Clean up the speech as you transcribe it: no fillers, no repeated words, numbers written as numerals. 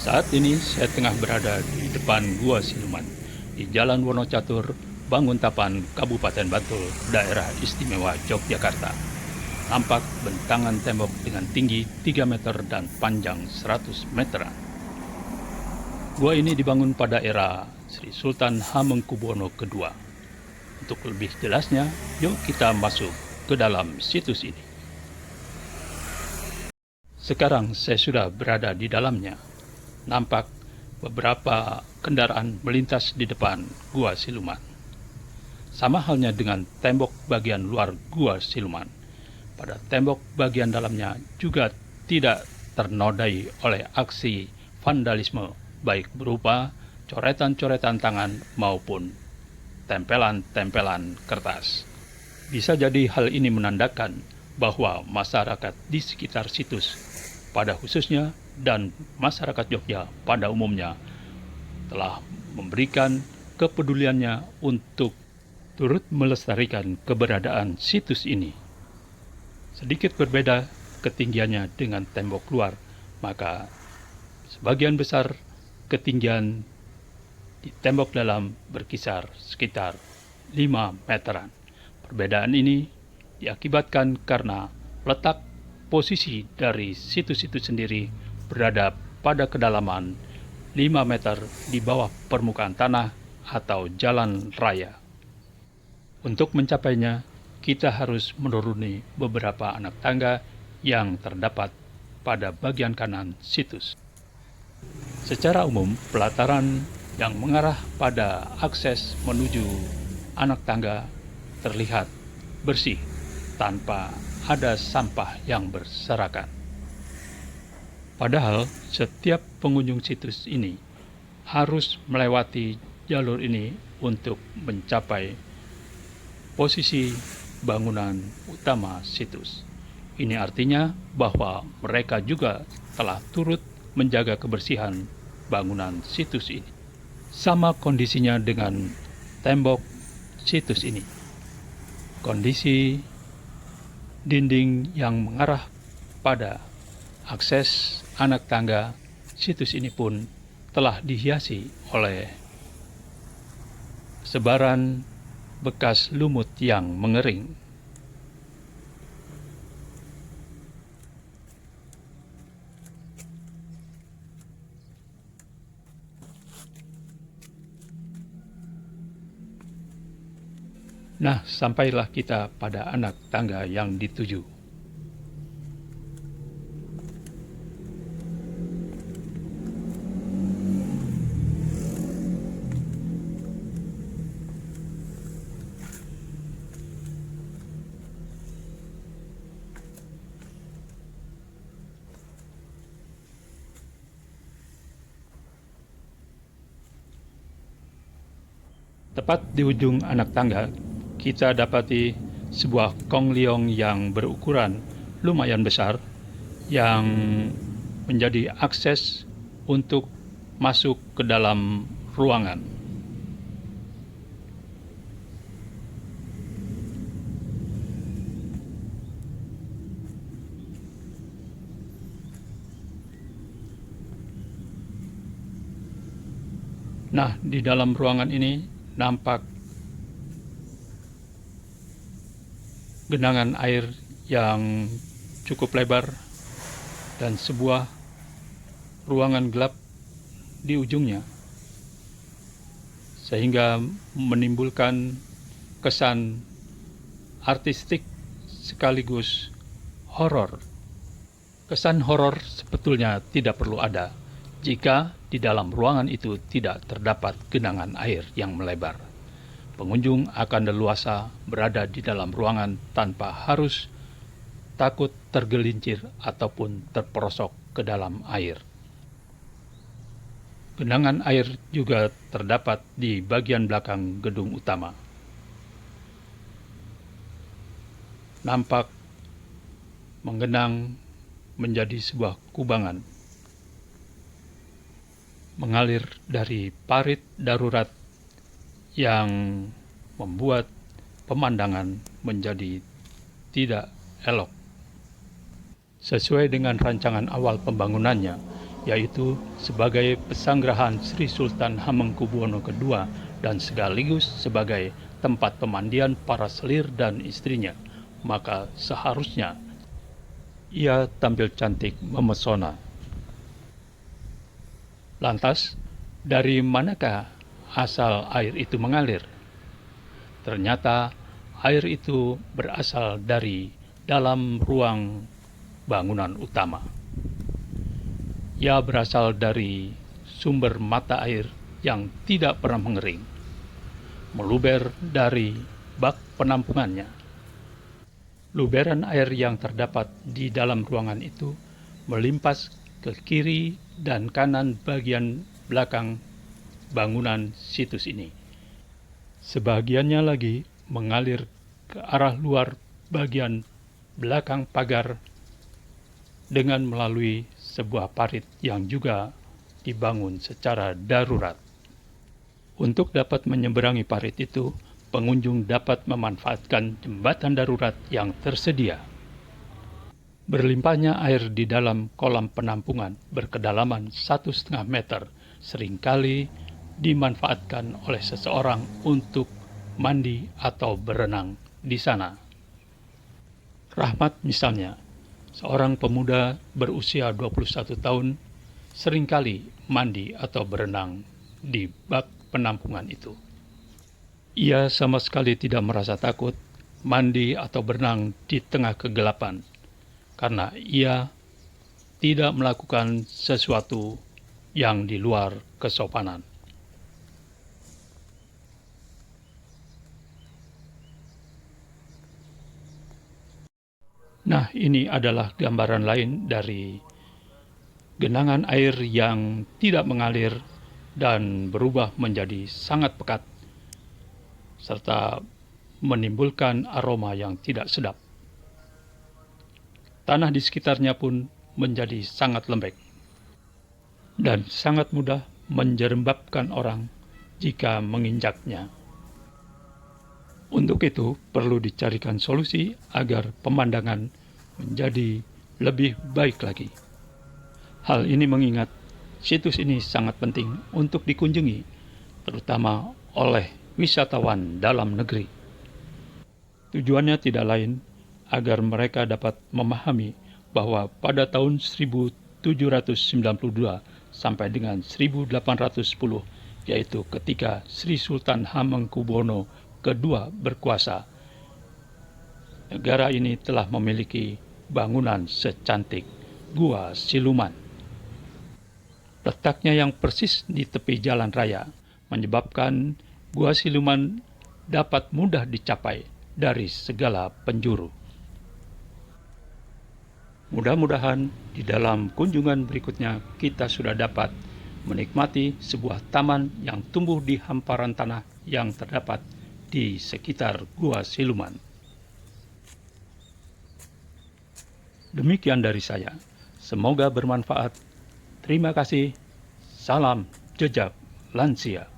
Saat ini saya tengah berada di depan Gua Siluman di Jalan Wonocatur, Banguntapan, Kabupaten Bantul, Daerah Istimewa Yogyakarta. Nampak bentangan tembok dengan tinggi 3 meter dan panjang 100 meter. Gua ini dibangun pada era Sri Sultan Hamengkubuwono II. Untuk lebih jelasnya, yuk kita masuk ke dalam situs ini. Sekarang saya sudah berada di dalamnya. Nampak beberapa kendaraan melintas di depan Gua Siluman. Sama halnya dengan tembok bagian luar Gua Siluman. Pada tembok bagian dalamnya juga tidak ternodai oleh aksi vandalisme, baik berupa coretan-coretan tangan maupun tempelan-tempelan kertas. Bisa jadi hal ini menandakan bahwa masyarakat di sekitar situs, pada khususnya, dan masyarakat Jogja pada umumnya, telah memberikan kepeduliannya untuk turut melestarikan keberadaan situs ini. Sedikit berbeda ketinggiannya dengan tembok luar, maka sebagian besar ketinggian di tembok dalam berkisar sekitar 5 meteran. Perbedaan ini diakibatkan karena letak posisi dari situs itu sendiri berada pada kedalaman 5 meter di bawah permukaan tanah atau jalan raya. Untuk mencapainya, kita harus menuruni beberapa anak tangga yang terdapat pada bagian kanan situs. Secara umum, pelataran yang mengarah pada akses menuju anak tangga terlihat bersih tanpa ada sampah yang berserakan. Padahal setiap pengunjung situs ini harus melewati jalur ini untuk mencapai posisi bangunan utama situs. Ini artinya bahwa mereka juga telah turut menjaga kebersihan bangunan situs ini. Sama kondisinya dengan tembok situs ini. Kondisi dinding yang mengarah pada akses anak tangga situs ini pun telah dihiasi oleh sebaran bekas lumut yang mengering. Nah, sampailah kita pada anak tangga yang dituju. Tepat di ujung anak tangga, kita dapati sebuah kong liong yang berukuran lumayan besar yang menjadi akses untuk masuk ke dalam ruangan. Nah, di dalam ruangan ini nampak genangan air yang cukup lebar dan sebuah ruangan gelap di ujungnya, sehingga menimbulkan kesan artistik sekaligus horor. Kesan horor sebetulnya tidak perlu ada jika di dalam ruangan itu tidak terdapat genangan air yang melebar. Pengunjung akan leluasa berada di dalam ruangan tanpa harus takut tergelincir ataupun terperosok ke dalam air. Genangan air juga terdapat di bagian belakang gedung utama. Nampak menggenang menjadi sebuah kubangan, mengalir dari parit darurat yang membuat pemandangan menjadi tidak elok. Sesuai dengan rancangan awal pembangunannya, yaitu sebagai pesanggrahan Sri Sultan Hamengkubuwono II dan sekaligus sebagai tempat pemandian para selir dan istrinya, maka seharusnya ia tampil cantik memesona. Lantas, dari manakah asal air itu mengalir? Ternyata air itu berasal dari dalam ruang bangunan utama. Ia berasal dari sumber mata air yang tidak pernah mengering, meluber dari bak penampungannya. Luberan air yang terdapat di dalam ruangan itu melimpas ke kiri dan kanan bagian belakang bangunan situs ini. Sebagiannya lagi mengalir ke arah luar bagian belakang pagar dengan melalui sebuah parit yang juga dibangun secara darurat. Untuk dapat menyeberangi parit itu, pengunjung dapat memanfaatkan jembatan darurat yang tersedia. Berlimpahnya air di dalam kolam penampungan berkedalaman 1,5 meter seringkali dimanfaatkan oleh seseorang untuk mandi atau berenang di sana. Rahmat misalnya, seorang pemuda berusia 21 tahun seringkali mandi atau berenang di bak penampungan itu. Ia sama sekali tidak merasa takut mandi atau berenang di tengah kegelapan, karena ia tidak melakukan sesuatu yang di luar kesopanan. Nah, ini adalah gambaran lain dari genangan air yang tidak mengalir dan berubah menjadi sangat pekat, serta menimbulkan aroma yang tidak sedap. Tanah di sekitarnya pun menjadi sangat lembek dan sangat mudah menjerembabkan orang jika menginjaknya. Untuk itu, perlu dicarikan solusi agar pemandangan menjadi lebih baik lagi. Hal ini mengingat situs ini sangat penting untuk dikunjungi, terutama oleh wisatawan dalam negeri. Tujuannya tidak lain agar mereka dapat memahami bahwa pada tahun 1792 sampai dengan 1810, yaitu ketika Sri Sultan Hamengkubuwono II berkuasa, negara ini telah memiliki bangunan secantik Gua Siluman. Letaknya yang persis di tepi jalan raya menyebabkan Gua Siluman dapat mudah dicapai dari segala penjuru. Mudah-mudahan di dalam kunjungan berikutnya kita sudah dapat menikmati sebuah taman yang tumbuh di hamparan tanah yang terdapat di sekitar Gua Siluman. Demikian dari saya. Semoga bermanfaat. Terima kasih. Salam jejak lansia.